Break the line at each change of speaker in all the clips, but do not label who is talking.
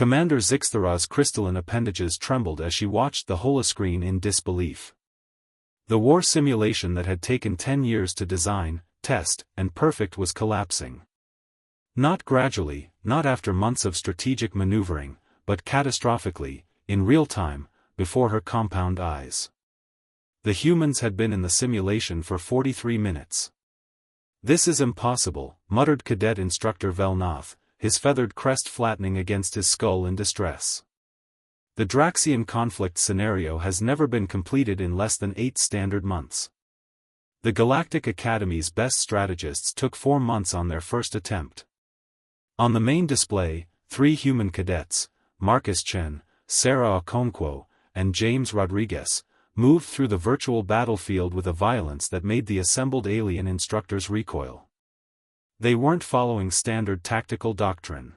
Commander Zixthara's crystalline appendages trembled as she watched the holoscreen in disbelief. The war simulation that had taken 10 years to design, test, and perfect was collapsing. Not gradually, not after months of strategic maneuvering, but catastrophically, in real time, before her compound eyes. The humans had been in the simulation for 43 minutes. "This is impossible," muttered Cadet Instructor Velnoth, his feathered crest flattening against his skull in distress. The Draxian conflict scenario has never been completed in less than 8 standard months. The Galactic Academy's best strategists took 4 months on their first attempt. On the main display, 3 human cadets, Marcus Chen, Sarah Okonkwo, and James Rodriguez, moved through the virtual battlefield with a violence that made the assembled alien instructors recoil. They weren't following standard tactical doctrine.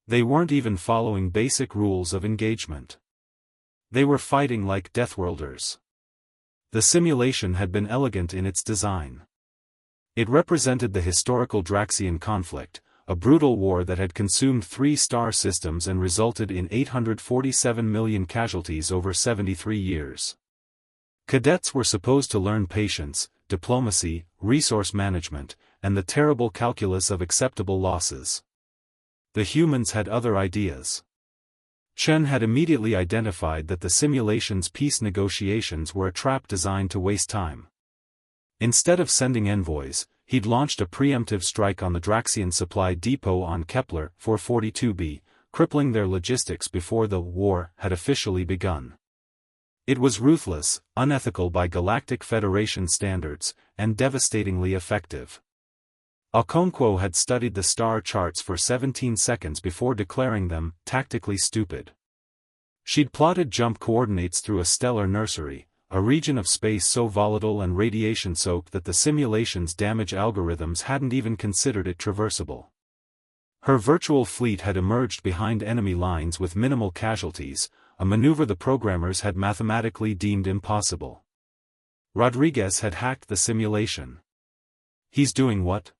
They weren't even following basic rules of engagement. They were fighting like Deathworlders. The simulation had been elegant in its design. It represented the historical Draxian conflict, a brutal war that had consumed 3 star systems and resulted in 847 million casualties over 73 years. Cadets were supposed to learn patience, diplomacy, resource management, and the terrible calculus of acceptable losses. The humans had other ideas. Chen had immediately identified that the simulation's peace negotiations were a trap designed to waste time. Instead of sending envoys, he'd launched a preemptive strike on the Draxian supply depot on Kepler 442b, crippling their logistics before the war had officially begun. It was ruthless, unethical by Galactic Federation standards, and devastatingly effective. Okonkwo had studied the star charts for 17 seconds before declaring them tactically stupid. She'd plotted jump coordinates through a stellar nursery, a region of space so volatile and radiation-soaked that the simulation's damage algorithms hadn't even considered it traversable. Her virtual fleet had emerged behind enemy lines with minimal casualties, a maneuver the programmers had mathematically deemed impossible. Rodriguez had hacked the simulation. "He's doing what?"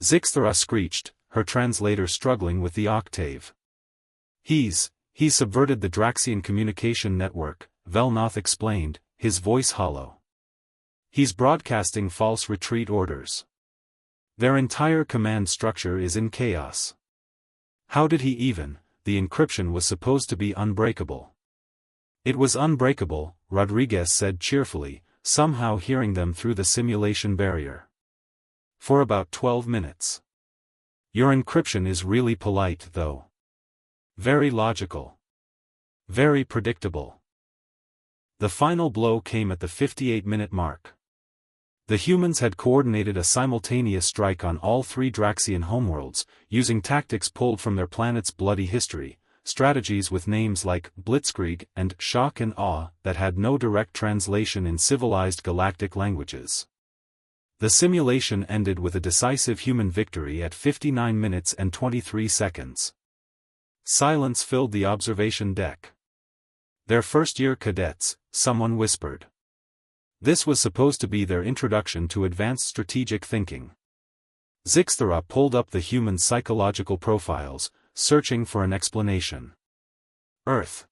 Zixthara screeched, her translator struggling with the octave. He's subverted the Draxian communication network," Velnoth explained, his voice hollow. "He's broadcasting false retreat orders. Their entire command structure is in chaos. How did he even? The encryption was supposed to be unbreakable." "It was unbreakable," Rodriguez said cheerfully, somehow hearing them through the simulation barrier. "For about 12 minutes. Your encryption is really polite, though. Very logical. Very predictable." The final blow came at the 58-minute mark. The humans had coordinated a simultaneous strike on all 3 Draxian homeworlds, using tactics pulled from their planet's bloody history, strategies with names like Blitzkrieg and Shock and Awe that had no direct translation in civilized galactic languages. The simulation ended with a decisive human victory at 59 minutes and 23 seconds. Silence filled the observation deck. "Their first-year cadets," someone whispered. This was supposed to be their introduction to advanced strategic thinking. Zixthara pulled up the human psychological profiles, searching for an explanation. Earth.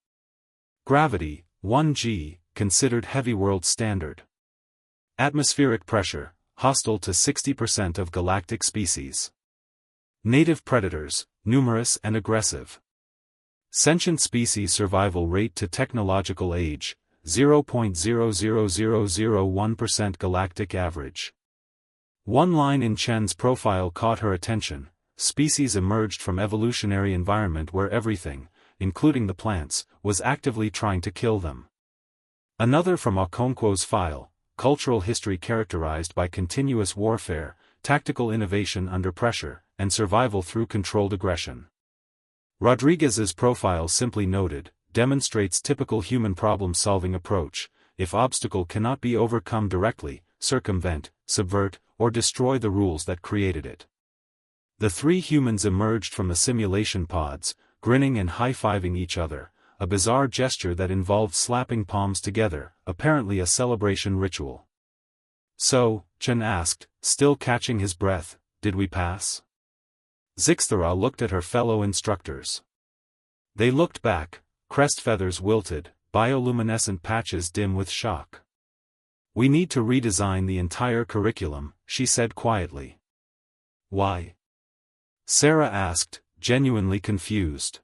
Gravity, 1G, considered heavy world standard. Atmospheric pressure, hostile to 60% of galactic species. Native predators, numerous and aggressive. Sentient species survival rate to technological age, 0.00001% galactic average. One line in Chen's profile caught her attention: species emerged from evolutionary environment where everything, including the plants, was actively trying to kill them. Another from Okonkwo's file: cultural history characterized by continuous warfare, tactical innovation under pressure, and survival through controlled aggression. Rodriguez's profile simply noted, demonstrates typical human problem-solving approach: if obstacle cannot be overcome directly, circumvent, subvert, or destroy the rules that created it. The 3 humans emerged from the simulation pods, grinning and high-fiving each other, a bizarre gesture that involved slapping palms together, apparently a celebration ritual. "So," Chen asked, still catching his breath, "did we pass?" Zixthara looked at her fellow instructors. They looked back, crest feathers wilted, bioluminescent patches dim with shock. "We need to redesign the entire curriculum," she said quietly. "Why?" Sarah asked, genuinely confused.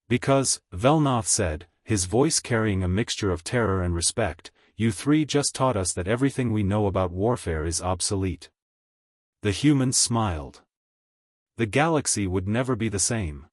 "Because," Velnoth said, his voice carrying a mixture of terror and respect, "you three just taught us that everything we know about warfare is obsolete." The humans smiled. The galaxy would never be the same.